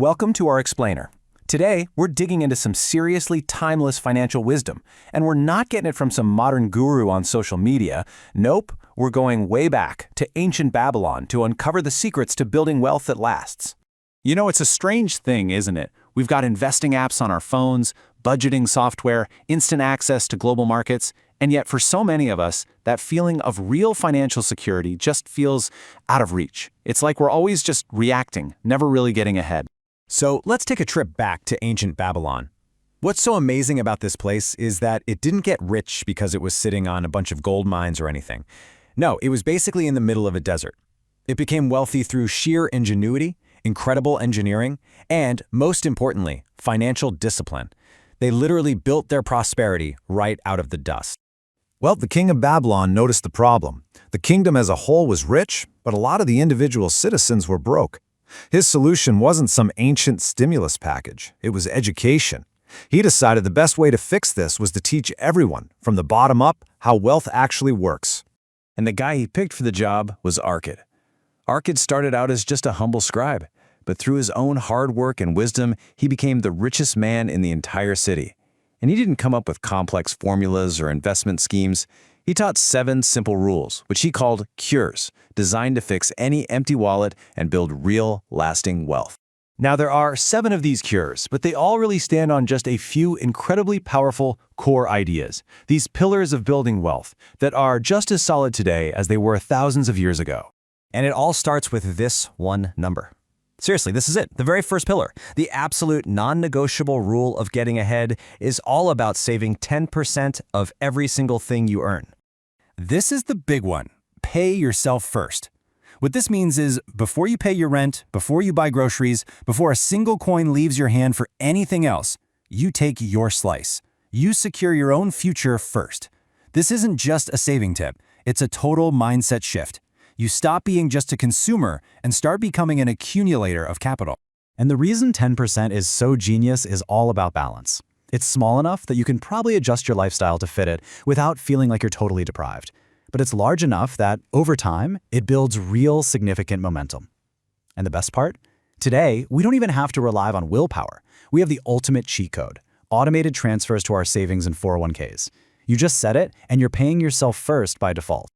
Welcome to our explainer. Today, we're digging into some seriously timeless financial wisdom, and we're not getting it from some modern guru on social media. Nope, we're going way back to ancient Babylon to uncover the secrets to building wealth that lasts. You know, it's a strange thing, isn't it? We've got investing apps on our phones, budgeting software, instant access to global markets, and yet for so many of us, that feeling of real financial security just feels out of reach. It's like we're always just reacting, never really getting ahead. So let's take a trip back to ancient Babylon. What's so amazing about this place is that it didn't get rich because it was sitting on a bunch of gold mines or anything. No, it was basically in the middle of a desert. It became wealthy through sheer ingenuity, incredible engineering, and, most importantly, financial discipline. They literally built their prosperity right out of the dust. Well, the king of Babylon noticed the problem. The kingdom as a whole was rich, but a lot of the individual citizens were broke. His solution wasn't some ancient stimulus package, it was education. He decided the best way to fix this was to teach everyone, from the bottom up, how wealth actually works. And the guy he picked for the job was Arkad. Arkad started out as just a humble scribe, but through his own hard work and wisdom, he became the richest man in the entire city. And he didn't come up with complex formulas or investment schemes. He taught 7 simple rules, which he called cures, designed to fix any empty wallet and build real, lasting wealth. Now, there are 7 of these cures, but they all really stand on just a few incredibly powerful core ideas, these pillars of building wealth that are just as solid today as they were thousands of years ago. And it all starts with this one number. Seriously, this is it. The very first pillar, the absolute non-negotiable rule of getting ahead, is all about saving 10% of every single thing you earn. This is the big one. Pay yourself first. What this means is before you pay your rent, before you buy groceries, before a single coin leaves your hand for anything else, you take your slice. You secure your own future first. This isn't just a saving tip. It's a total mindset shift. You stop being just a consumer and start becoming an accumulator of capital. And the reason 10% is so genius is all about balance. It's small enough that you can probably adjust your lifestyle to fit it without feeling like you're totally deprived. But it's large enough that, over time, it builds real significant momentum. And the best part? Today, we don't even have to rely on willpower. We have the ultimate cheat code, automated transfers to our savings and 401ks. You just set it, and you're paying yourself first by default.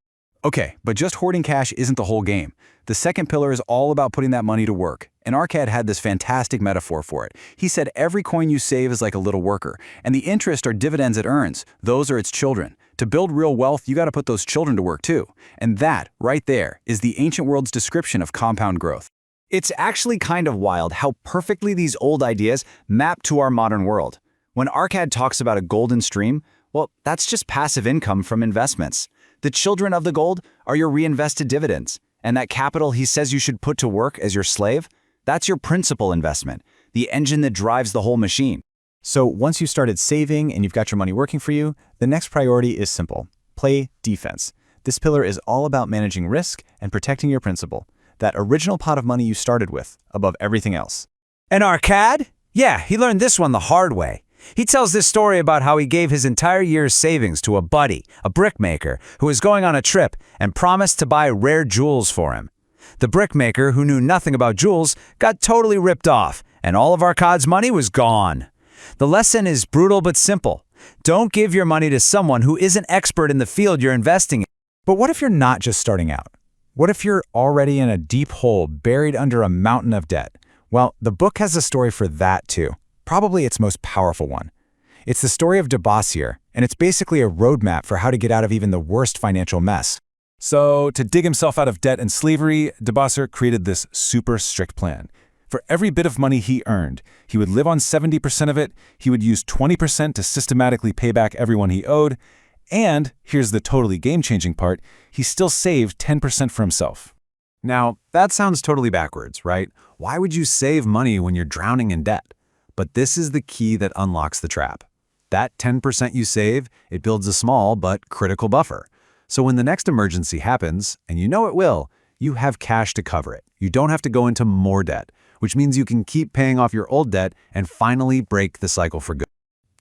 Okay, but just hoarding cash isn't the whole game. The second pillar is all about putting that money to work. And Arkad had this fantastic metaphor for it. He said every coin you save is like a little worker, and the interest or dividends it earns, those are its children. To build real wealth, you got to put those children to work too. And that, right there, is the ancient world's description of compound growth. It's actually kind of wild how perfectly these old ideas map to our modern world. When Arkad talks about a golden stream, well, that's just passive income from investments. The children of the gold are your reinvested dividends, and that capital he says you should put to work as your slave, that's your principal investment, the engine that drives the whole machine. So once you've started saving and you've got your money working for you, the next priority is simple: play defense. This pillar is all about managing risk and protecting your principal, that original pot of money you started with, above everything else. And Arkad? Yeah, he learned this one the hard way. He tells this story about how he gave his entire year's savings to a buddy, a brickmaker, who was going on a trip and promised to buy rare jewels for him. The brickmaker, who knew nothing about jewels, got totally ripped off, and all of Arkad's money was gone. The lesson is brutal but simple. Don't give your money to someone who isn't expert in the field you're investing in. But what if you're not just starting out? What if you're already in a deep hole buried under a mountain of debt? Well, the book has a story for that too. Probably its most powerful one. It's the story of Dabasir, and it's basically a roadmap for how to get out of even the worst financial mess. So, to dig himself out of debt and slavery, Dabasir created this super strict plan. For every bit of money he earned, he would live on 70% of it, he would use 20% to systematically pay back everyone he owed, and, here's the totally game-changing part, he still saved 10% for himself. Now, that sounds totally backwards, right? Why would you save money when you're drowning in debt? But this is the key that unlocks the trap. That 10% you save, it builds a small but critical buffer. So when the next emergency happens, and you know it will, you have cash to cover it. You don't have to go into more debt, which means you can keep paying off your old debt and finally break the cycle for good.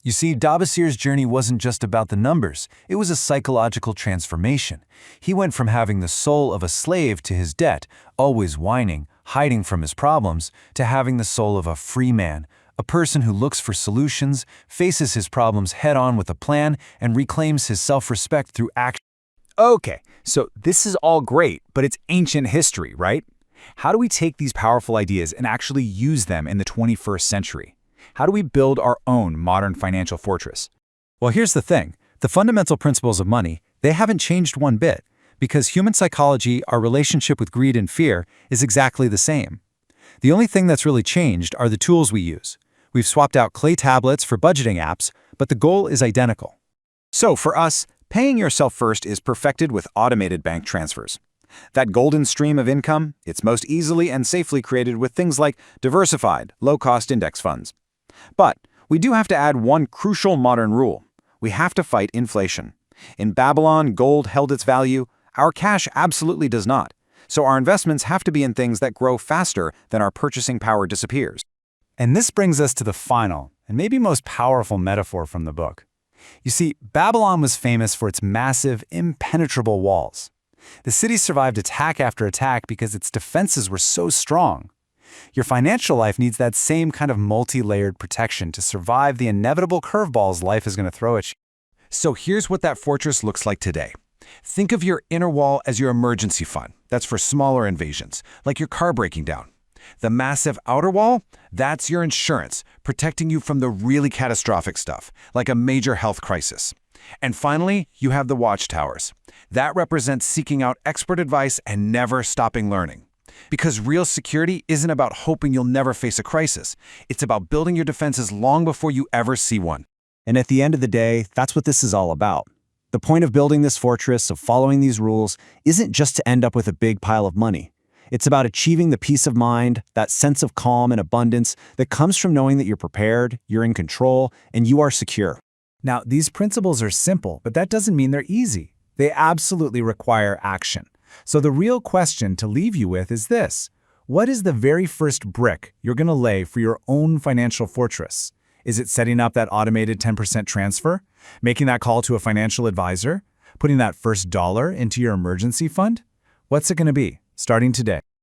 You see, Dabasir's journey wasn't just about the numbers, it was a psychological transformation. He went from having the soul of a slave to his debt, always whining, hiding from his problems, to having the soul of a free man, a person who looks for solutions, faces his problems head-on with a plan, and reclaims his self-respect through action. Okay, so this is all great, but it's ancient history, right? How do we take these powerful ideas and actually use them in the 21st century? How do we build our own modern financial fortress? Well, here's the thing. The fundamental principles of money, they haven't changed one bit, because human psychology, our relationship with greed and fear, is exactly the same. The only thing that's really changed are the tools we use. We've swapped out clay tablets for budgeting apps, but the goal is identical. So for us, paying yourself first is perfected with automated bank transfers. That golden stream of income, it's most easily and safely created with things like diversified, low-cost index funds. But we do have to add one crucial modern rule. We have to fight inflation. In Babylon, gold held its value. Our cash absolutely does not. So our investments have to be in things that grow faster than our purchasing power disappears. And this brings us to the final, and maybe most powerful metaphor from the book. You see, Babylon was famous for its massive, impenetrable walls. The city survived attack after attack because its defenses were so strong. Your financial life needs that same kind of multi-layered protection to survive the inevitable curveballs life is going to throw at you. So here's what that fortress looks like today. Think of your inner wall as your emergency fund. That's for smaller invasions, like your car breaking down. The massive outer wall, that's your insurance, protecting you from the really catastrophic stuff, like a major health crisis. And finally, you have the watchtowers. That represents seeking out expert advice and never stopping learning. Because real security isn't about hoping you'll never face a crisis. It's about building your defenses long before you ever see one. And at the end of the day, that's what this is all about. The point of building this fortress, of following these rules, isn't just to end up with a big pile of money. It's about achieving the peace of mind, that sense of calm and abundance that comes from knowing that you're prepared, you're in control, and you are secure. Now, these principles are simple, but that doesn't mean they're easy. They absolutely require action. So the real question to leave you with is this: what is the very first brick you're going to lay for your own financial fortress? Is it setting up that automated 10% transfer? Making that call to a financial advisor? Putting that first dollar into your emergency fund? What's it going to be, starting today?